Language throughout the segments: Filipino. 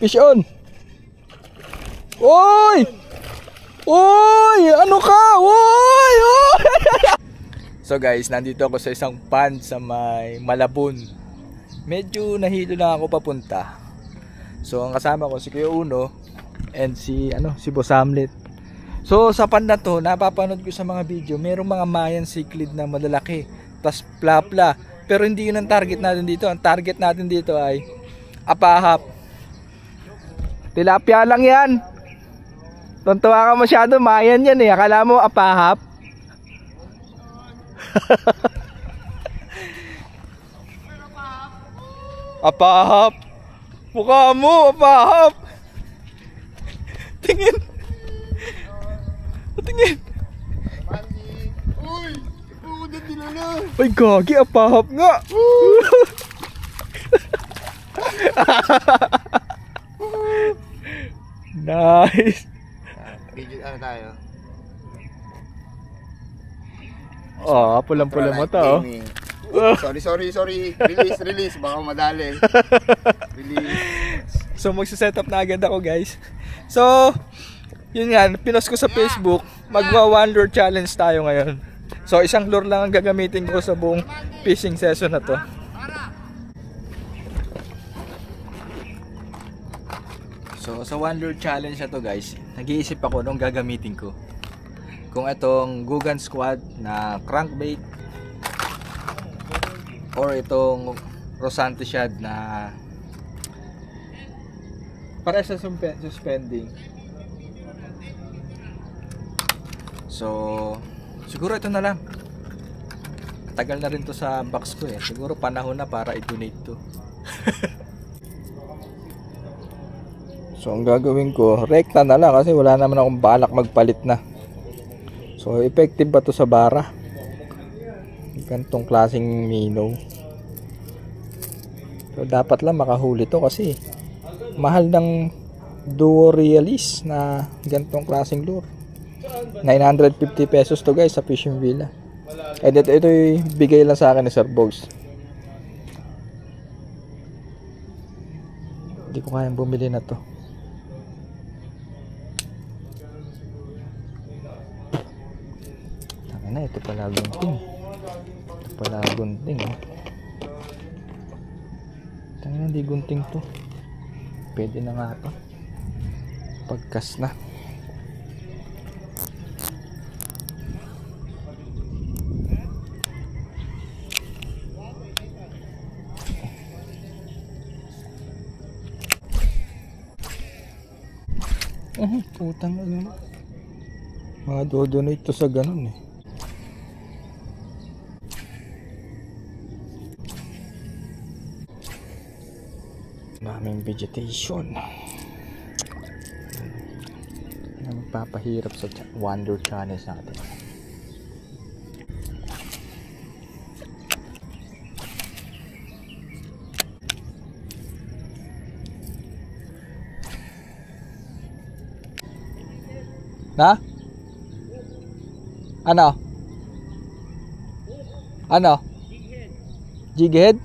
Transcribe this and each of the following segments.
Fish on! Oy! Oy! Ano ka? Oy! Oy! So guys, nandito ako sa isang pond sa may Malabon. Medyo nahilo lang ako papunta. So ang kasama ko si Kuya Uno and si Boss Hamlet. So sa pond na to, napapanood ko sa mga video, merong mga Mayan cichlid na malalaki, tas plapla. Pero hindi yun ang target natin dito. Ang target natin dito ay apahap. Tilapia lang yan. Tuntua ka masyado, Mayan yan eh. Akala mo apahap? Apahap. Mukha mo, apahap. Tingin. Tingin. Uy! Uudad nila na! Ay gagi, apahap nga. Nice. Video tayo? Oh, pulang-pulang mata oh. Sorry. Release. Baka madali. Release. So magsiset up na agad ako guys. So, yun nga, pinost ko sa Facebook. Magwa 1 lure challenge tayo ngayon. So isang lure lang ang gagamitin ko sa buong fishing session na to. So sa 1 lure challenge na to guys, nag-iisip ako nung gagamitin ko. Kung itong Gugan Squad na crankbait or itong Rosante Shad na para sa suspending. So siguro ito na lang. Tagal na rin to sa box ko eh. Siguro panahon na para i-donate to. So ang gagawin ko, rekta na lang kasi wala naman akong balak magpalit na. So effective ba to sa bara? Gantong klaseng minnow. So dapat lang makahuli to kasi mahal ng Duo Realis na gantong klaseng lure. 950 pesos to guys sa Fishing Villa. And ito bigay lang sa akin ni Sir Bogs. Hindi ko kayang bumili na to. Na ito pala gunting. Ito pala gunting. Tangina, hindi gunting to. Pwede na nga to. Pagkas na. Putang ano. Mga do-donate to sa ganun eh. Daming vegetation na magpapahirap sa wonder challenge natin. Na? Ano? Jighead?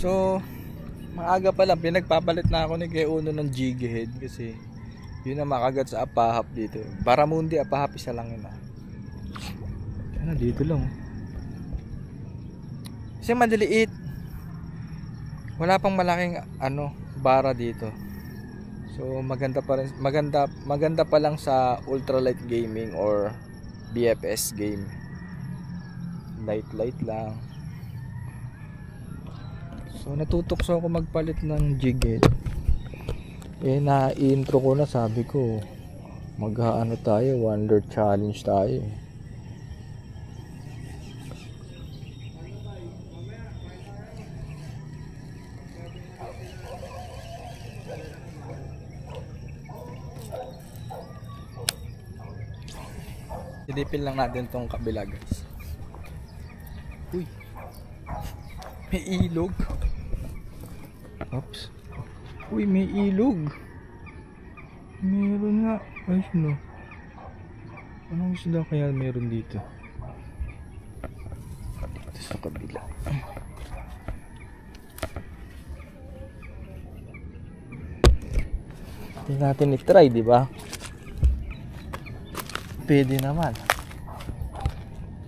So, maaga pa lang, pinagpapalit na ako ni Kuya Uno ng jighead kasi yun ang makagat sa apahap dito. Baramundi, apahap isa lang yun ah. Ano, dito lang. Kasi madaliit. Wala pang malaking bara dito. So, maganda pa rin, maganda pa lang sa ultralight gaming or BFS game. Light lang. So natutokso ako magpalit ng jighead. Eh na-intro ko na, sabi ko mag-aano tayo, wonder challenge tayo. Silipin lang natin tong kabila guys. Uy, may ilog. Oops. Uy, may ilog. Meron nga. Ay, no. Anong isda kaya meron dito? Ito sa kabila. Hindi natin i-try, di ba? Pwede naman.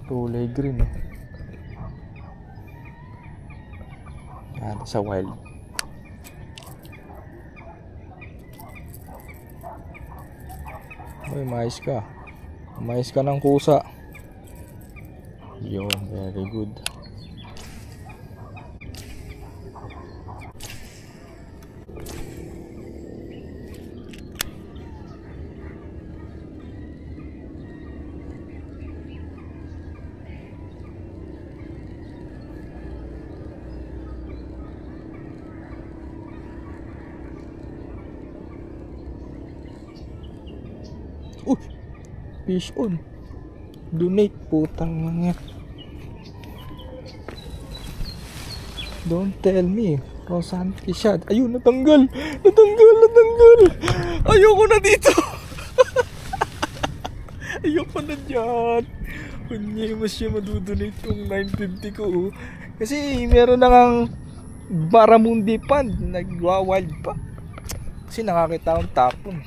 Kulay green, eh. Yan, sa wild. Uy, mais ka. Mais ka ng kusa. Yun, very good. Fish on. Donate, putang mga. Don't tell me. Rosante shot. Ayun, natanggal. Natanggal. Ayoko na dito. Ayoko na dyan. Kunya, mas siya madudonate tong 950 ko. Kasi meron na kang Baramundi Pond. Nagwa-wild pa. Kasi nakakita akong tapon.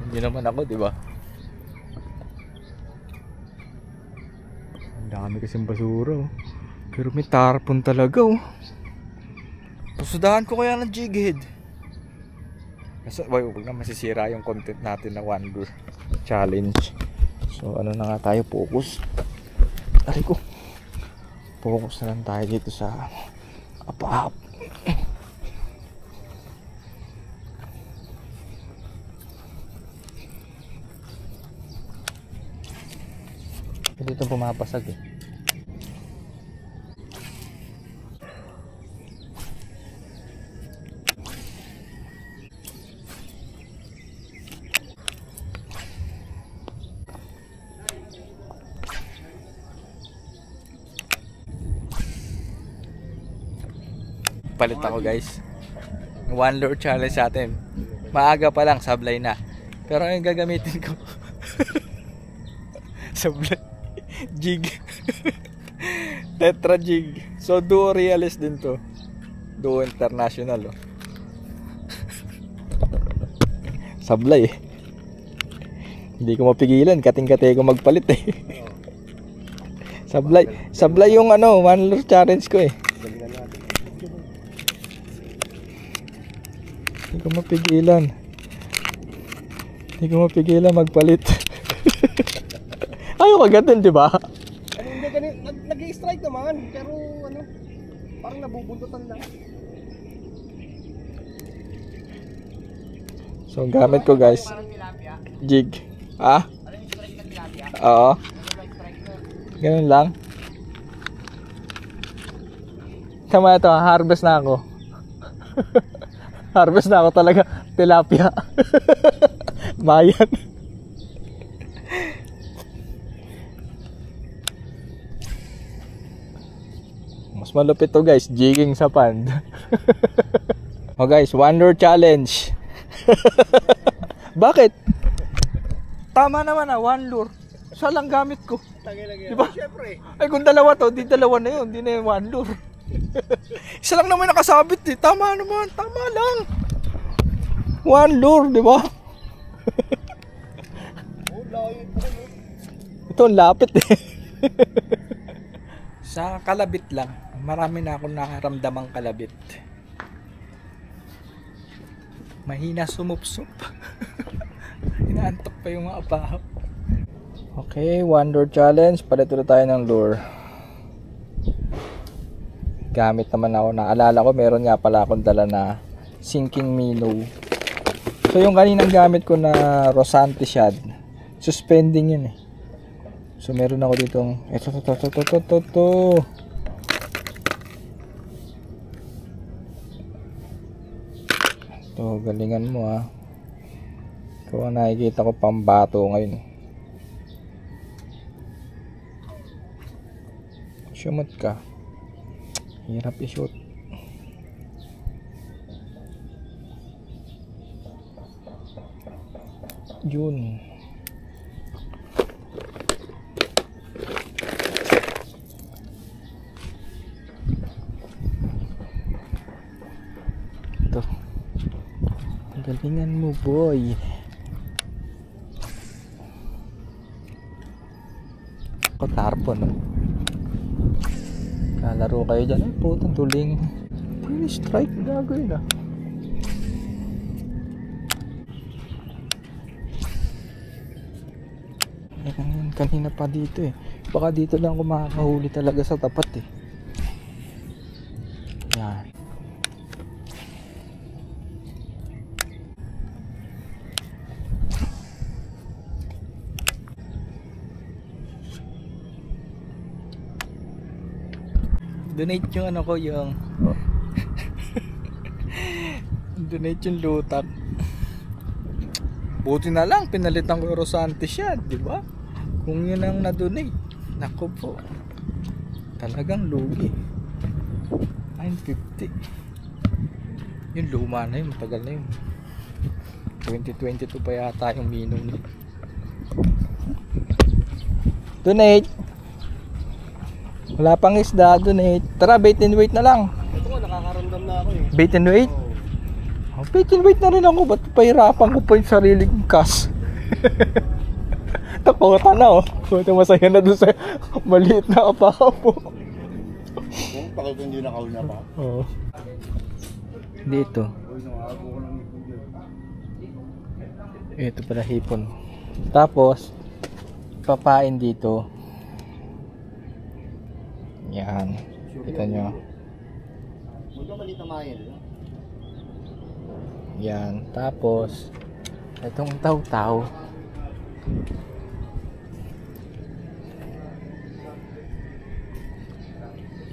Hindi naman ako, di ba? Dami kasing basura, oh. Pero may tarpon talaga, oh. Pasudahan ko kaya ng jig head. Kasi wag na masisira yung content natin na one lure challenge. So ano na nga tayo, focus. Aray ko. Focus na lang tayo dito sa apa-up. Dito pumapasag, eh. Palit ako, guys. One lure challenge sa atin. Maaga pa lang, sablay na. Pero yung gagamitin ko sablay jig. Tetra jig. So duo realist din to. Duo international, oh. Sablay, eh. Hindi ko mapigilan, kating-kate ko magpalit, eh. Sablay yung ano, one lure challenge ko, eh. Hindi ko mapigilan magpalit. Ayaw agad din, di ba? Nag-i-strike naman, pero ano, parang nabubundutan lang. So, gamit ko, guys, jig. Ah? Oo. Ganun lang. Tama ito, harvest na ako. Harvest na ako talaga, tilapia. Bayan. Mas malupit to, guys, jigging sa pond. Oh guys, one lure challenge. Bakit? Tama naman, one lure. Isa lang gamit ko. Diba? Ay kung dalawa to, di dalawa na yun. Di na yung one lure. Isa lang naman nakasabit, eh. Tama naman, tama lang. One lure, di ba? Ito ang lapit, eh. Sa kalabit lang, marami na akong nakaramdamang kalabit. Mahina sumupsup. Inaantok pa yung mga apahaw. Okay, one lure challenge. Palit ulit tayo ng lure. Gamit naman ako. Naalala ko, meron nga pala akong dala na sinking minnow. So yung kaninang gamit ko na Rosante shad, suspending yun, eh. So meron ako ditong ito. Ito, galingan mo, ha. Ikaw ang nakikita ko pambato ngayon. Shumot ka. Hirap i-shoot. Yun. Ito. Galingan mo, boy. Ako tarpon, no? Kalaro kayo dyan. Ay, putang tuling. Pwede strike. Gagawin, ah. Kanina pa dito eh. Baka dito lang ako makakahuli talaga sa tapat eh. Yan. Donate yung ano ko, yung donate yung lutak. Buti na lang pinalitan ko yung Rosantes yan, di ba? Kung yun ang na-donate, nako po, talagang lugi. 950. Yung luma na yun, matagal na yun. 2022 pa yata yung mino niya. Donate. Wala pang isda, donate. Tara, bait and wait na lang. Ito nga, nakakaramdam na ako eh. Bait and wait? Oh, bait and wait na rin ako. Ba't pahirapan ko pa yung sarili kong cash? Takota na oh. Buti masaya na doon sa maliit na apaw po. Kung pakit hindi nakahuli na pa. Oo. Dito. Ito pala hipon. Tapos papain dito. Yan. Kita nyo. Huwag maliit na mayan. Yan. Tapos itong taw-taw.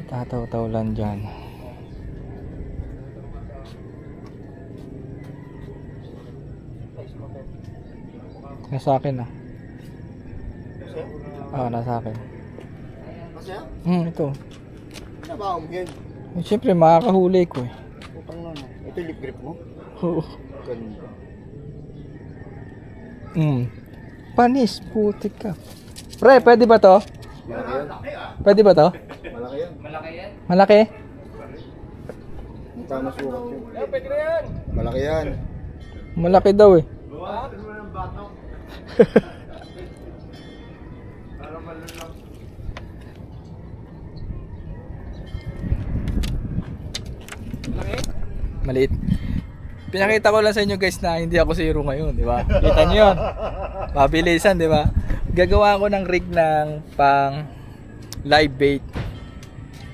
Tataw-taw lang dyan. Nasa akin ah. Nasa akin. Masaya? Ito. Nabaho mo yan. Siyempre makakahuli ko eh. Putang na. Ito yung lip grip mo? Oo. Ganda. Panis, putik ka. Pre, pwede ba to? Malaki yan. Pwede ba to? Malaki yan. Malaki? Tama sukat yun. Pwede na yan. Malaki yan. Malaki daw eh. Maliit. Pinakita ko lang sa inyo guys na hindi ako zero ngayon, di ba? Kita niyo 'yon. Mabilisan, di ba? Gagawa ko ng rig ng pang live bait.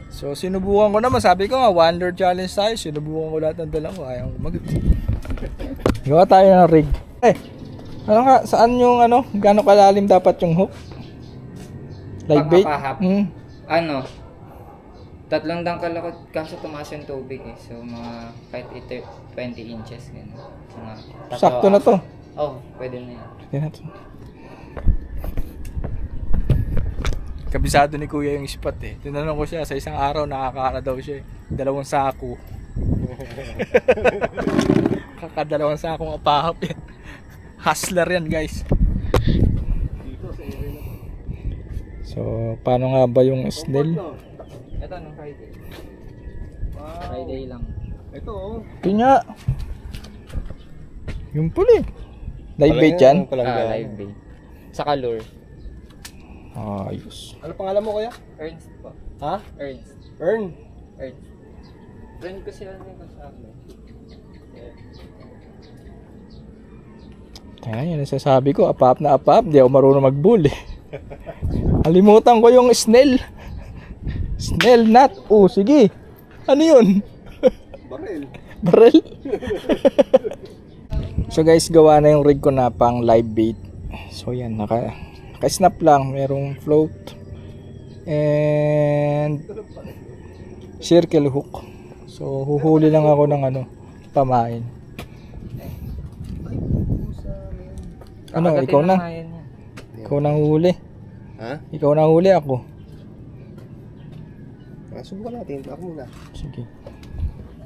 So sinubukan ko naman, sabi ko nga one lure challenge tayo, sinubukan ko lahat ng dala ko, ayaw mag. Gawa tayo ng rig. Ano nga, saan yung ano, gaano kalalim dapat yung hook? Live bait? Ano? 3 dangkal ako kaso tumaas yung tubig eh. So mga kahit 20 inches ganun. Sakto na to. Oh, pwede na yan. Pwede na to. Kabisado ni kuya yung spot eh. Tinanong ko siya, sa isang araw nakakaana daw siya eh. 2 sako. Kakadalawang sakong apahap yan. Hustler yan guys. So paano nga ba yung snail? Ito nung Friday. Friday lang. Ito oh. Pinya. Yung puli. Live bait yan? Live bait. Sa lure. Ayos. Ano pangalan mo kuya? Ernst po. Ha? Ernst. Ern. Ernst. Friend ko sila nito sa amin. Ayan, yung nasasabi ko, apap na apap, di ako marunong mag-bull eh. Halimutan ko yung snail. Snail nut. Oh, sige. Ano yun? Baril. Baril? So guys, gawa na yung rig ko na pang live bait. So yan, naka-snap lang. Merong float. And circle hook. So huhuli lang ako ng ano, pamain. Ano, ikaw na? Ikaw na huli. Ha? Ikaw na huli, ako. Subukan natin. Ako muna. Sige.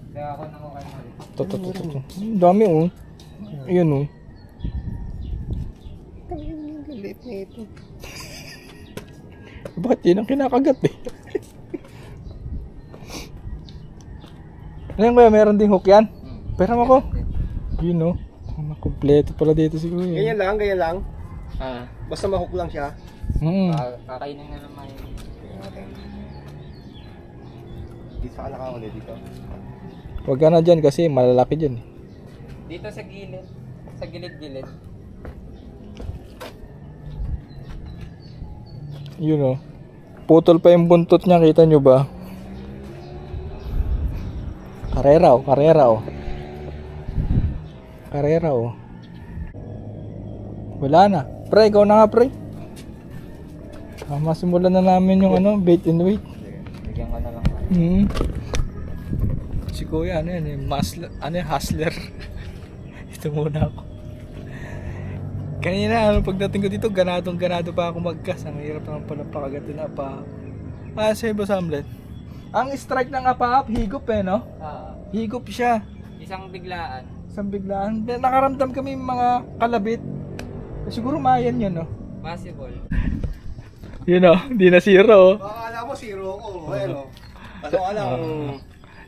Kaya ako nakuha mo. Ito. Ang dami oh. Ayan oh. Liit na ito. Bakit yun ang kinakagat eh? Ayan kuya, meron ding hook yan. Pera mo ko. Yun no. Kompleto pala dito si kuya. Ganyan lang, ganyan lang. Ah, Basta mahook lang siya. kakainin na naman. Dito ka nakakuli dito. Huwag ka na dyan kasi malalaki dyan. Dito sa gilid. Sa gilid-gilid. Yun o. Putol pa yung buntot niya, kita nyo ba? Karera o, karera o. Karera o. Wala na. Pre, ikaw na nga pre. Masimulan na namin yung ano, bait and wait. Bigyan ko na lang. Si kuya, ano yan, hustler. Ito muna ako. Kanina, pagdating ko dito, ganado pa ako magkas. Ang hirap naman pala pakagatin na apahap. Sa'yo ba, Samlet? Ang strike ng apahap, higop eh, no? Higop siya. Isang biglaan. Isang biglaan. Nakaramdam kami mga kalabit. Siguro mayan yun, no? Possible. Yun o, di na zero. Akala mo zero ko. Ayun o. Ano ka lang.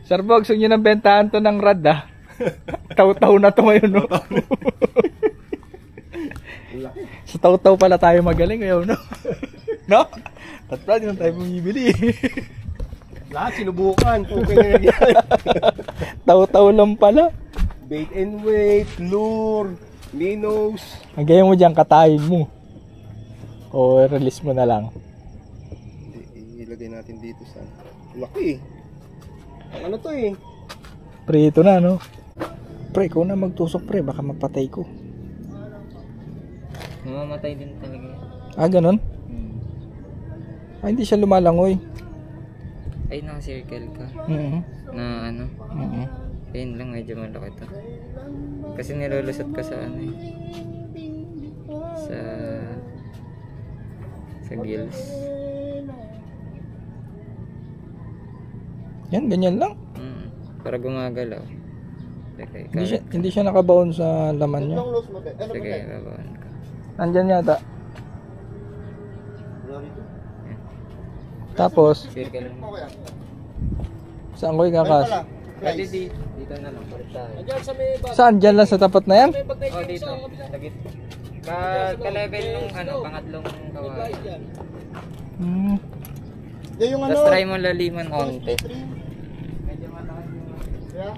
Sir Bog, gusto nyo nang bentahan to ng rad ah. Taw-taw na to ngayon, no? Sa taw-taw pala tayo magaling ngayon, no? No? At pala, di na tayo bumibili. Lahat sinubukan. Okay na yan. Taw-taw lang pala. Bait and wait, lure, minnows. Ang gaya mo dyan, katayin mo. O release mo na lang. Ilagay natin dito sa laki. Ang ano to eh? Pre, ito na, no? Pre, ikaw na magtusok, pre. Baka mapatay ko. Mamamatay din talaga. Ganon? Hindi siya lumalangoy. Ay, naka-circle ka. Na ano? Ayun lang, medyo malaki to. Kasi nilulusot ka sa ano eh. Sa gills. Yan, ganyan lang. Para gumagalaw. Sige, Hindi siya nakabaon sa laman niya. sige, babaan ka. Nandyan yata. Tapos, Circle mo. saan ko ikakas? Pwede dito na lang. Palit tayo. Saan? Dyan lang sa tapat na yan? Oh, dito. Lagit. Ka-level nung ano, pangatlong kawayan. Tapos try mo laliman onte.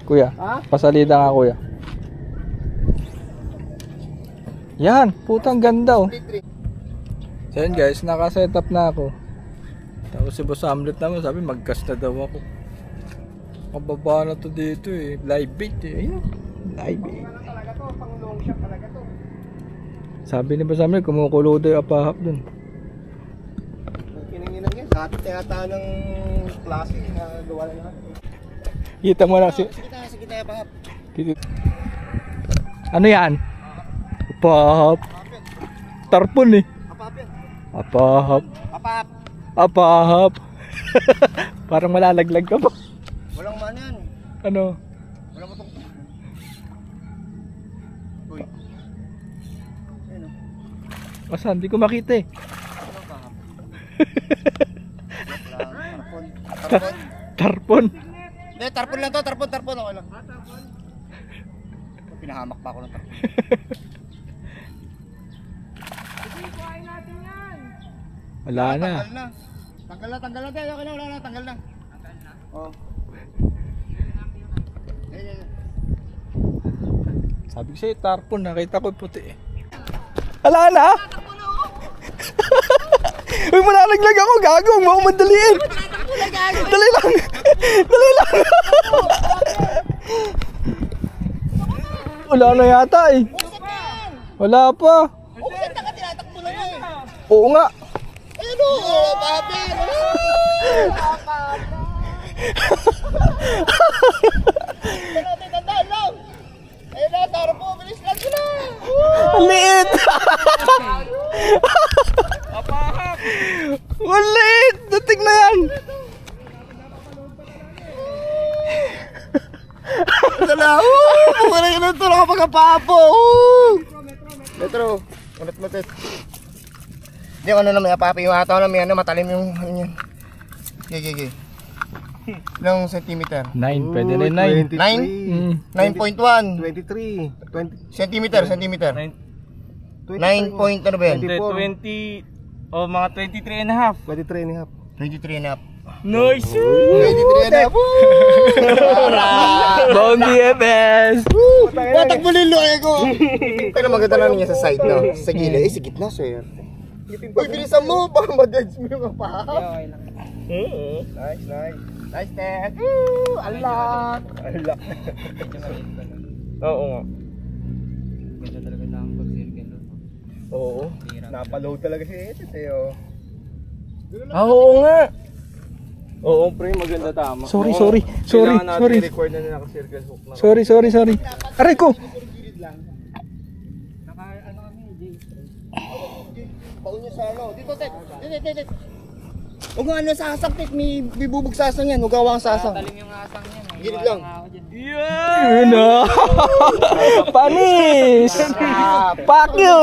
Kuya, pasalita nga kuya. Yan, putang ganda oh. So yun guys, naka-setup na ako. Tapos si Boss Hamlet naman sabi mag-cast na daw ako. Mababa na to dito eh. Live bait eh. Ayun, live bait. Sabi ni Boss Hamlet, kumukulo daw yung apahap dun. Kinanginang yan. Dati yata ng klase na gawa na natin. Kita mo na si... Sige tayo pahap. Ano yan? Apahap. Tarpon eh. Apahap yan. Apahap. Apahap. Apahap. Parang malalaglag ka ba? Walang man yan. Ano? Walang matong. Uy. Ayun o. Asan? Di ko makita eh. Walang pahap. Tarpon. Tarpon. Tarpon. Hindi, tarpon lang to. Tarpon. Okay lang. Pinahamak pa ako ng tarpon. Wala na. Tanggal na. Tanggal na. Okay na. Wala na. Tanggal na. Oh. Sabi ko sa'yo, tarpon. Nakita ko puti eh. Wala na? Uy, malalaglag ako. Gago. Huwag mo ako madaliin. Dali lang. Dali lang. Wala na yata eh. Wala pa. Oo nga. Ano? Papi! Tandaan lang! Ayun na, taro po! Bilis lang sila! Ang liit! Ang liit! Dating na yan! Dala! Mukha na yun ito! Nakapagkapapo! Metro! Ulit. Hindi, ano naman, papi, yung ataw naman yan, matalim yung ano yan. Gigi. Ilang centimeter? 9, pwede rin 9. 9? 9.1. 23. 20. Centimeter. 9 point, ano ba yan? 20. O mga 23 and a half. 23 and a half. 23 and a half. Nice! 23 and a half. Bounty FS! Patakbo lilo ko! Pero maganda lang niya sa side, no? Sa gilid. Eh, sa gitna, sir. Uy, bilisan mo! Baka ma-judge mo yung kapahap. Okay lang. Nice. Nice, Ted. Woo! Alak! Oo nga. Ganda talaga lang pag-circle. Oo. Napaload talaga si Etet, eh, oh. Oo nga. Oo, pre, maganda tama. Sorry. Kailangan natin i-record na naka-circle hook na. Sorry. Aray ko! Baon niya sa ano. Dito, Ted. Dito. Huwag nga ano sasang, Ted. May bibubog sasang yan. Huwag gawang sasang. Talim yung asang yan. Gilid lang. Yun na! Panis! Fuck you!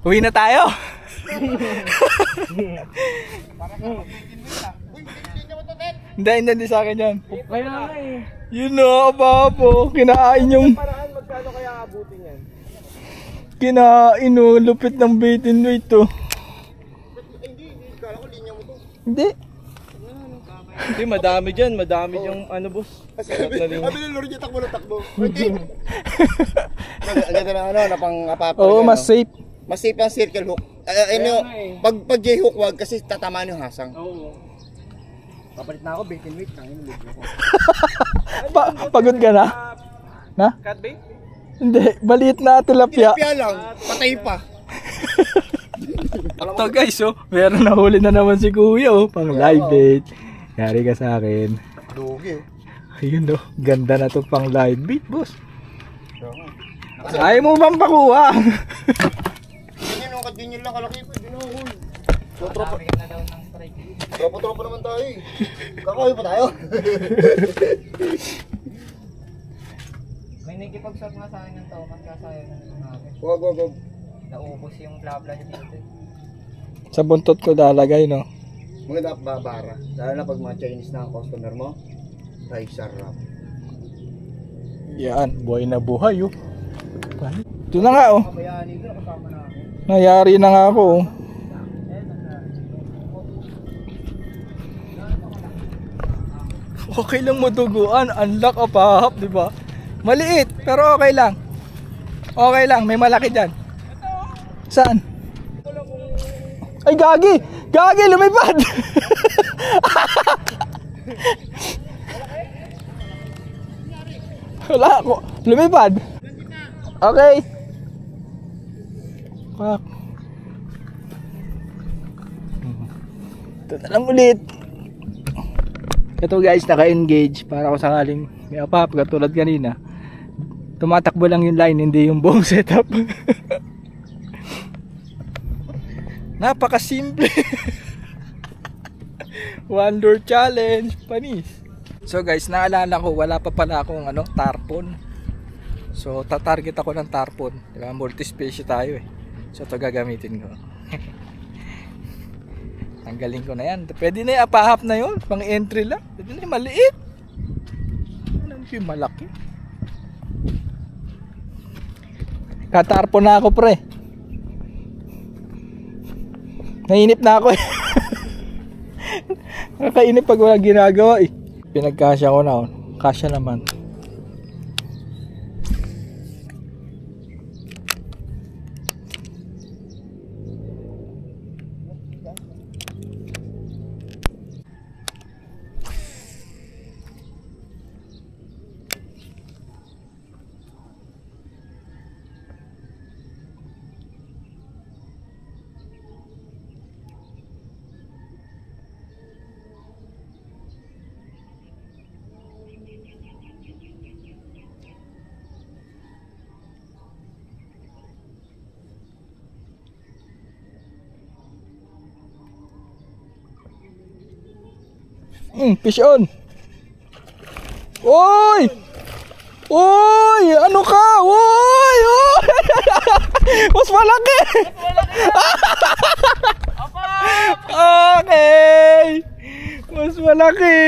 Uwi na tayo! Hindi sa akin yan. Kaya nga eh. Yun na, papo. Kinain yung... Paraan, magkano kaya abutin yan? Kinain o, lupit ng bait and weight to. Hindi. Hindi, madami dyan. Madami yung ano, boss. Sabi ni Lord niya, takbo na takbo. Hindi. Ang ganda na ano, napang-apapa. Oo, mas safe. Mas safe ang circle hook. Pag J-hook wag kasi tatamaan yung hasang. Oo. Papalit na ako, bait and weight. Tangin mo, Pagod ka na? Na? Cut bait? Hindi, maliit na tilapia. Tilapia lang, patay pa. Ito guys, oh, meron na huli na naman si Kuya, oh, pang live bait. Yari ka sa akin. Dugi. Ayun, oh, ganda na to pang live bait, boss. Ayaw mo bang pakuha? Ganyan, ang kadinyan lang kalaki ko, dinahul. So, Marami ka na daw ng strike. tropa naman tayo eh. Kakahoy pa tayo. May nagkipag-shot nga sa akin ng Thomas kasaya na namin. Wag. Naubos yung blabla niya dito. Sa buntot ko lalagay, no? Maganda babara. Lalo na pag mga Chinese na ang customer mo, ay sarap. Yan, buhay na buhay, oh. Ito na nga, oh. Kabayani ko, kasama namin. Nayari na nga ako, oh. Okay lang maduguan, unlock apahap, di ba? Maliit, pero okay lang. Okay lang, may malaki dyan. Saan? Ay, gagi! Gagi, lumipad! Wala ako, lumipad. Okay. Fuck. Ito na lang ulit. Ito guys, naka-engage para kung sakaling may apap katulad kanina. Tumatakbo lang yung line, hindi yung buong setup. Napaka-simple. Wonder challenge, panis. So guys, naalala ko, wala pa pala akong tarpon. So tatarget ako ng tarpon. Diba? Multi-species tayo eh. So ito gagamitin ko. Tanggalin ko na yan. Pwede na yung apahap na yun. Pang entry lang. Pwede na yung maliit. Ano yung malaki? Katarpo na ako, pre. Nainip na ako eh. Nakainip pag walang ginagawa eh. Pinagkasya ko na. Kasya naman. Fish on. Oy! Oy! Uy! Ano ka? Uy! Uy! Mas malaki! Okay! Mas malaki!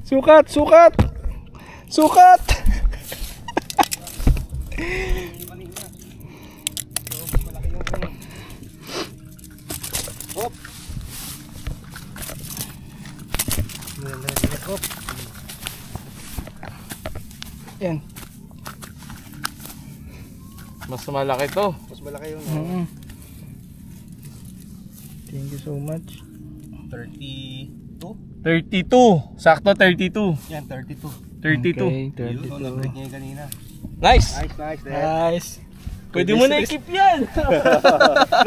Sukat! Sukat! Sukat! Yan. Mas malaki to. Mas malaki yung Thank you so much. 32. 32. Sakto 32. Yan, 32. 32. Okay, Yun, na-break niya yung kanina. Nice. Nice, Nice. Pwede mo na i-keep yan.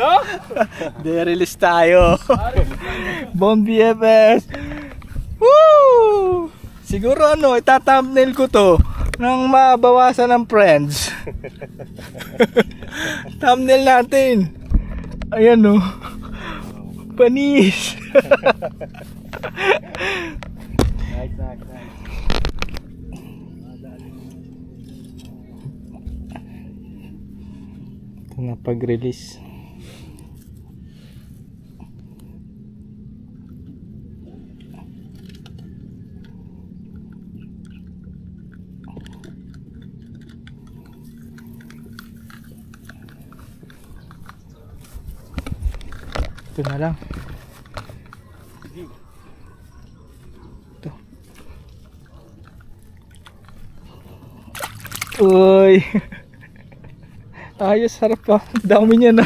No? De-release tayo. Bon BFS. Woo! Siguro ano, ita-thumbnail ko to nang mabawasan ng friends. Thumbnail natin. Ayan oh. Panis. Nice. Ito na pag-release. Ito na lang. Ito. Uy. Ayos, harap pa. Dami niya na.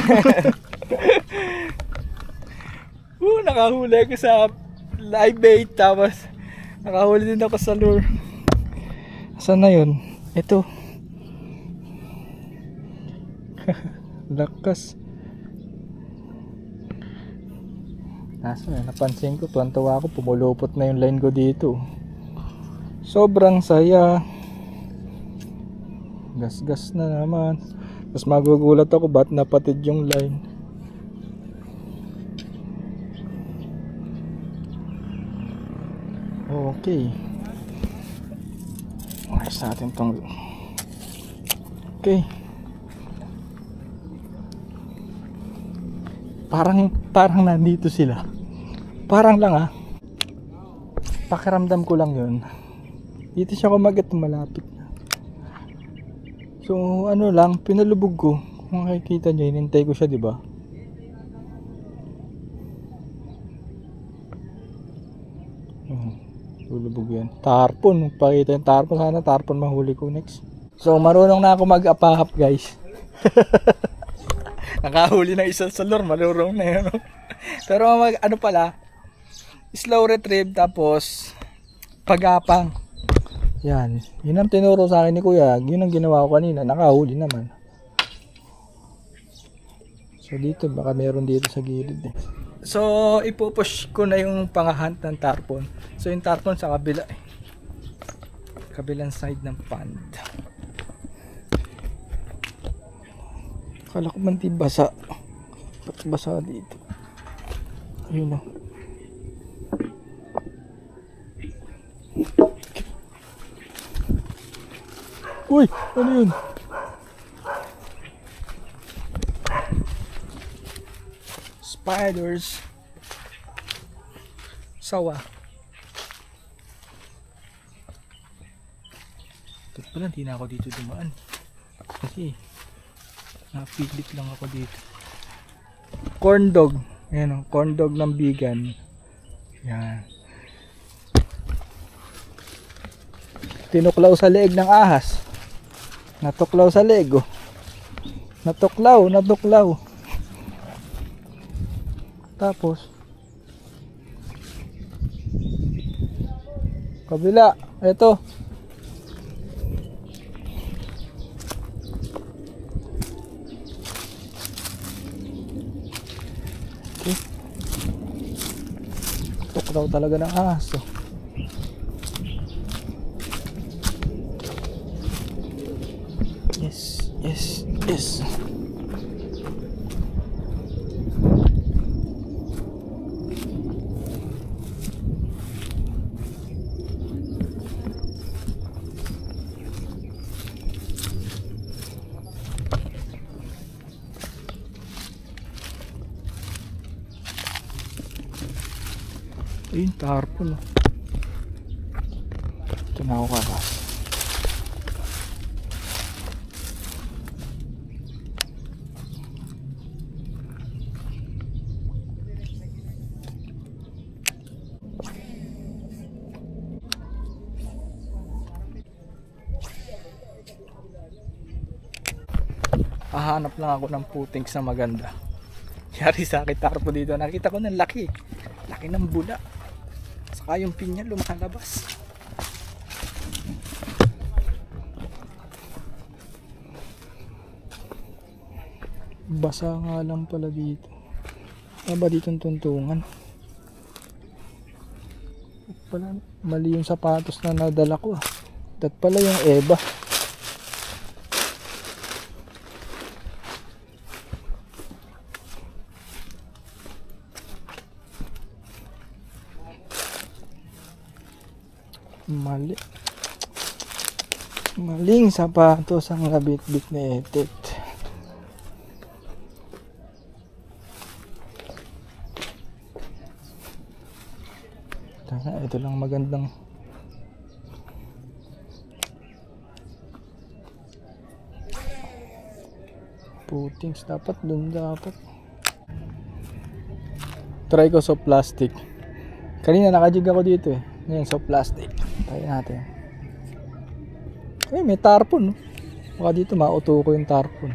Nakahuli ako sa live bait. Tapos nakahuli din ako sa lure. Saan na yun? Ito. Lakas. Napansin ko, tuwan-tuwa ako, pumulupot na yung line ko dito. Sobrang saya. Gas-gas na naman. Tapos magugulat ako, ba't napatid yung line? Okay. Ayos natin tong. Okay. Parang nandito sila. Parang lang ah. Pakiramdam ko lang yun. Dito siya kumagat, malapit na. So ano lang, pinalubog ko. Kung makikita nyo, hinintay ko siya, di ba? Lulubog yan. Tarpon, pakita yung tarpon. Sana tarpon mahuli ko next. So marunong na ako mag-apahap, guys. Nakahuli ng isang salor, malurong na yun. Pero ano pala, slow retrieve tapos pagapang. Yan, yun ang tinuro sa akin ni Kuya. Yun ang ginawa ko kanina, nakahuli naman. So dito, baka meron dito sa gilid eh. So ipupush ko na yung pangahunt ng tarpon. So yung tarpon sa kabila eh. Kabilang side ng pond. Kala ko man di basa. Ba't basa dito? Ayun o. Uy! Ano yun? Spiders. Sawa. Ito pala, hindi na ako dito dumaan. Kasi napilit lang ako dito. Corn dog. Ayan o, corn dog ng vegan. Yan. Tinuklaw sa leeg ng ahas. Natuklaw sa leeg oh. Natuklaw. Tapos kabila, eto. Okay. Tuklaw talaga ng ahas oh. Yes. Ayun, tarpon. Ito na ako kakas. Hahanap lang ako ng putings na maganda. Yari sa akin tarpo dito. Nakita ko ng laki. Laki ng bula. Saka yung pinya lumalabas. Basa nga lang pala dito. Ano ba dito ang tuntungan? Pala, mali yung sapatos na nadala ko. Dat pala yung Eva. Mali. Maling sapatos ang nabit-bit na etit. Ito lang magandang putings. Dapat dun dapat. Try ko sa plastic. Kanina nakajig ako dito eh. Ngayon sa plastic. Try natin. May tarpon. No? Baka dito mauto ko yung tarpon.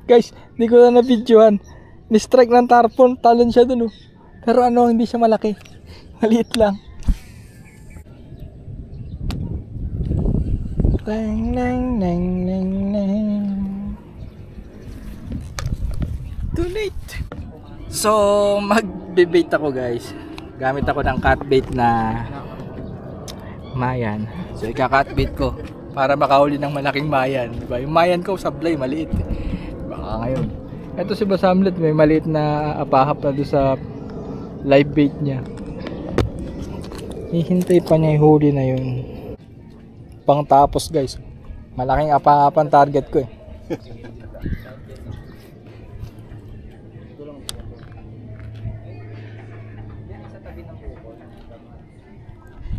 Guys, hindi ko na na-videohan. Ni-strike ng tarpon. Talon siya dun. Oh. Pero ano, hindi siya malaki. Maliit lang. Nang nang nang nang nang. Too late. So, magbe-bait ako guys. Gamit ako ng cut bait na mayan. So, ika-cut bait ko para makahuli ng malaking mayan. Diba? Yung mayan ko sablay, maliit. Baka ngayon. Ito si Basamlet, may maliit na apahap na doon sa live bait niya. Hihintay pa niya yung huli na yun. Pang tapos guys. Malaking apahapan target ko eh.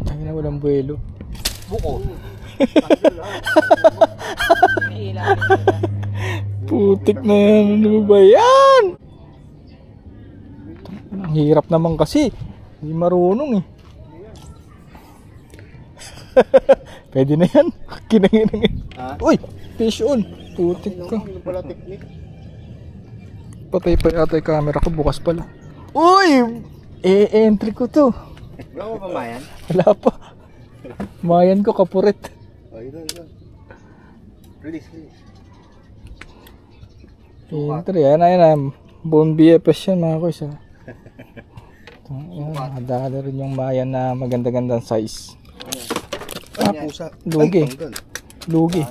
Tangin na walang buwelo. Buko. Putik na yan. Ano ba yan? Ang hirap naman kasi. Hindi marunong eh. Pwede na yan. Kinangin. Uy! Fish on. Putik ka. Wala technique. Patay pa yata yung camera ko. Bukas pala. Uy! Entry ko to. Wala mo pa mayan? Wala pa. Mayan ko kapurit. Ayun. Release. Entry. Ayan. Buong BFS yan mga ko isa. Nadala rin yung mayan na maganda-gandang size. Pusa. Lugi. Lugi.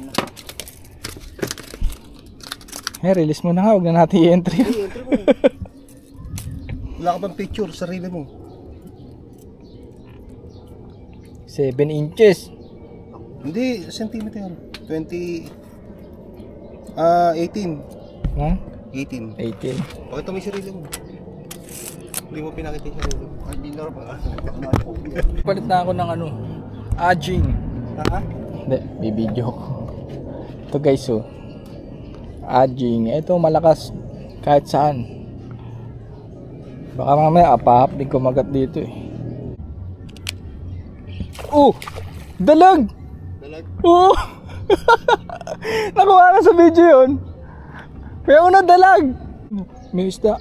Release mo na nga. Huwag na natin i-entry. I-entry mo. Wala ka bang picture sa sarili mo? 7 inches. Hindi, centimeter. 18. Ha? 18. 18. Pakita mo yung sarili mo. Hindi mo pinakita yung sarili mo. Ay, hindi na rin Palit na ako ng aging. Ha? Hindi, bibidyo ko. Ito guys aging. Ito malakas kahit saan. Baka mamaya apahap din kumagat dito eh. Dalag! Dalag? Nakuha na sa video yun. May una dalag. May isda.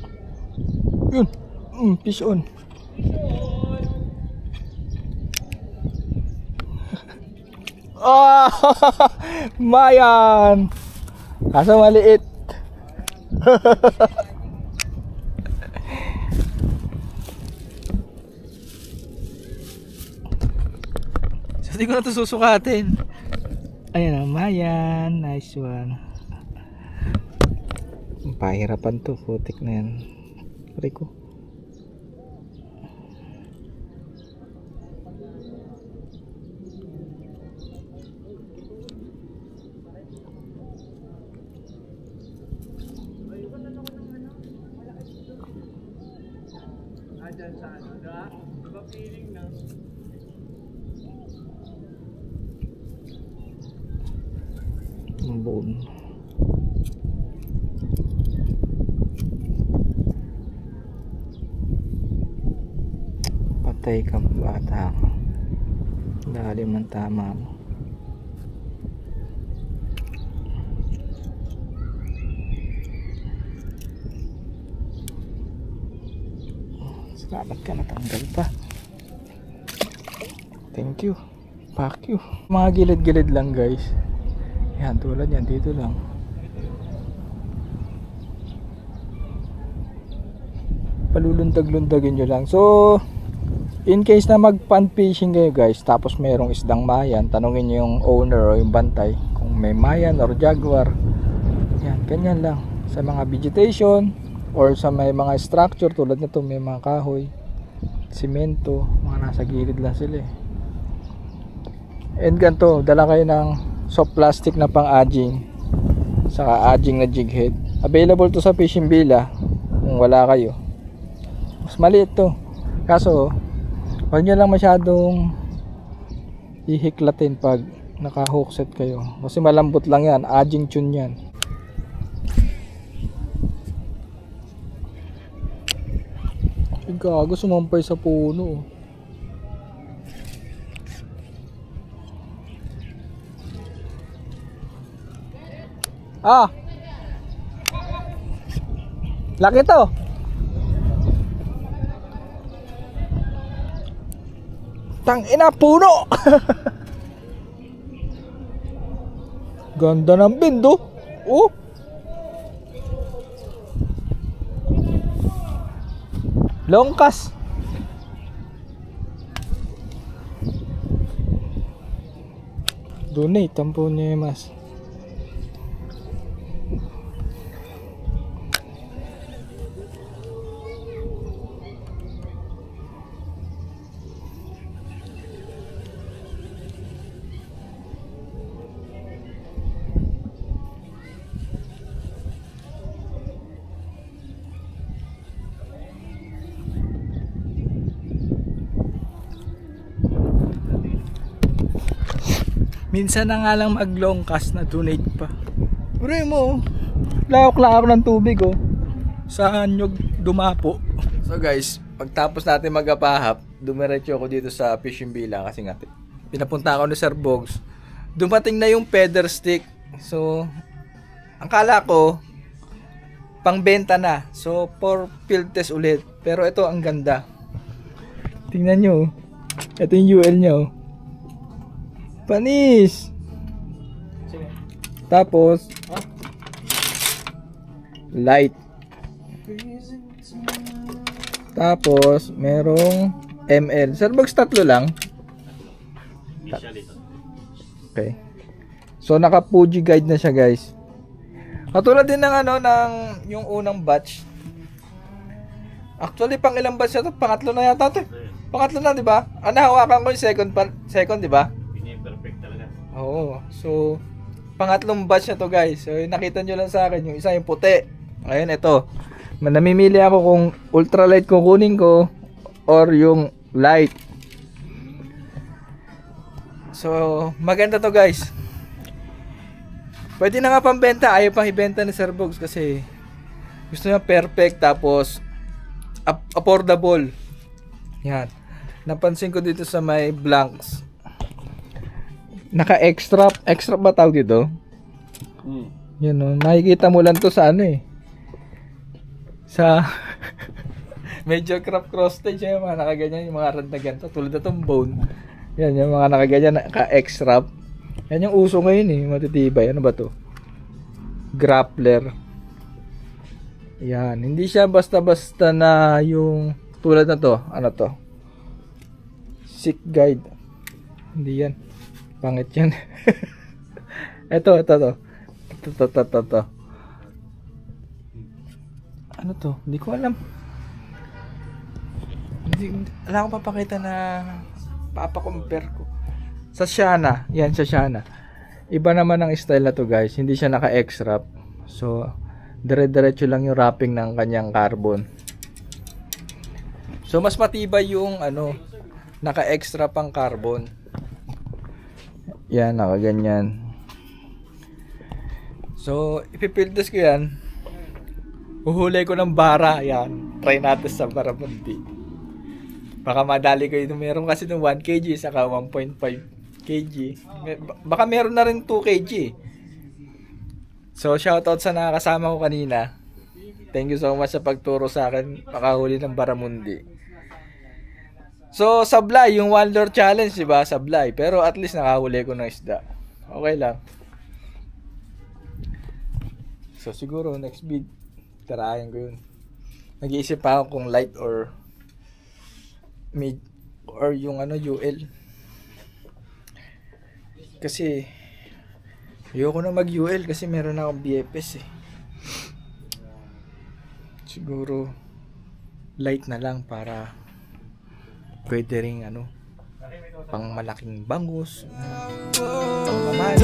Yun. Fish on. Mayan. Kaso maliit. So di ko na ito susukatin. Ayan ang mayan. Nice one. Pahirapan to. Putik na yan. Rico. Bone. Patay ka bata ka. Lalim ng tama mo. Salamat ka, natanggal pa. Thank you. Fuck you. Mga gilid-gilid lang guys. Yan, tulad yan, dito lang. Palulundag-lundagin nyo lang. So, in case na mag-pan fishing kayo guys, tapos merong isdang mayan, tanungin nyo yung owner o yung bantay kung may mayan or jaguar. Yan, ganyan lang. Sa mga vegetation or sa may mga structure tulad nito, may mga kahoy, simento, mga nasa gilid lang sila eh. And ganito, dala kayo ng soft plastic na pang aging, saka aging na jig head. Available to sa Fishing Villa kung wala kayo. Mas maliit to, kaso huwag nyo lang masyadong ihiklatin pag naka hook set kayo, kasi malambot lang yan, aging tune yan. Ay gago, sumampay sa puno. Ah, laki to. Tang ina, puno. Ganda ng bindo. Oh, longkas. Donate ang punya mas. Minsan na nga lang mag-long cast na donate pa. Pure mo, lawak-lawak ng tubig oh. Saan nyog dumapo. So guys, pagtapos natin mag-apahap, dumiretso ako dito sa Fishing Villa kasi nga pinapunta ako ni Sir Bogs. Dumating na yung feather stick. So, ang kala ko pangbenta na. So, for field test ulit. Pero ito ang ganda. Tingnan nyo. Ito yung UL nyo. Panis. Tapos light. Tapos merong ML. Sir Bogs, tatlo lang. Okay. So naka Fuji guide na siya guys. Katulad din ng ano ng yung unang batch. Actually pang ilang batch na to? Pangatlo na yata to. Pangatlo na, di ba? Ano, hawakan ko yung second, di ba? Perfect talaga. Oo. So, pangatlong batch na to guys. So, nakita nyo lang sa akin. Yung isa yung puti. Ngayon, ito. Namimili ako kung ultralight kukunin ko or yung light. So, maganda to guys. Pwede na nga pambenta. Ayaw pang ibenta ni Sir Bogs kasi gusto niya perfect tapos affordable. Yan. Napansin ko dito sa may blanks. Naka-extra ba tawag dito? Yan o, nakikita mo lang to sa ano eh. Sa medyo crop cross stage yung mga nakaganyan, yung mga rad na ganito. Tulad na itong bone. Yan, yung mga nakaganyan, naka-extra. Yan yung uso ngayon eh, matitibay. Ano ba to? Grappler. Yan, hindi siya basta-basta na yung tulad na to. Ano to? Sick guide. Hindi yan. Pangit yan. Ito. Ano to? Hindi ko alam. Wala akong papakita na papakompare ko. Sa Shana. Yan, sa Shana. Iba naman ang style na to guys. Hindi siya naka-X-wrap. So, dire-diretso lang yung wrapping ng kanyang carbon. So mas matibay yung ano, naka-extra pang carbon. Yan, nakaganyan. So, ipipildos ko yan. Uhulay ko ng bara. Yan. Try natin sa Baramundi. Baka madali ko ito. Meron kasi ng 1 kg saka 1.5 kg. Baka meron na rin 2 kg. So, shoutout sa nakakasama ko kanina. Thank you so much sa pagturo sa akin makahuli ng Baramundi. So, sablay. Yung 1 lure challenge, diba? Sablay. Pero at least nakahuli ko ng isda. Okay lang. So, siguro next bid, tarayan ko yun. Nag-iisip pa ako kung light or mid or yung ano, UL. Kasi ayoko na mag-UL kasi meron akong BFS eh. Siguro light na lang para pwede ring ano, pang malaking bangus, pang mamali.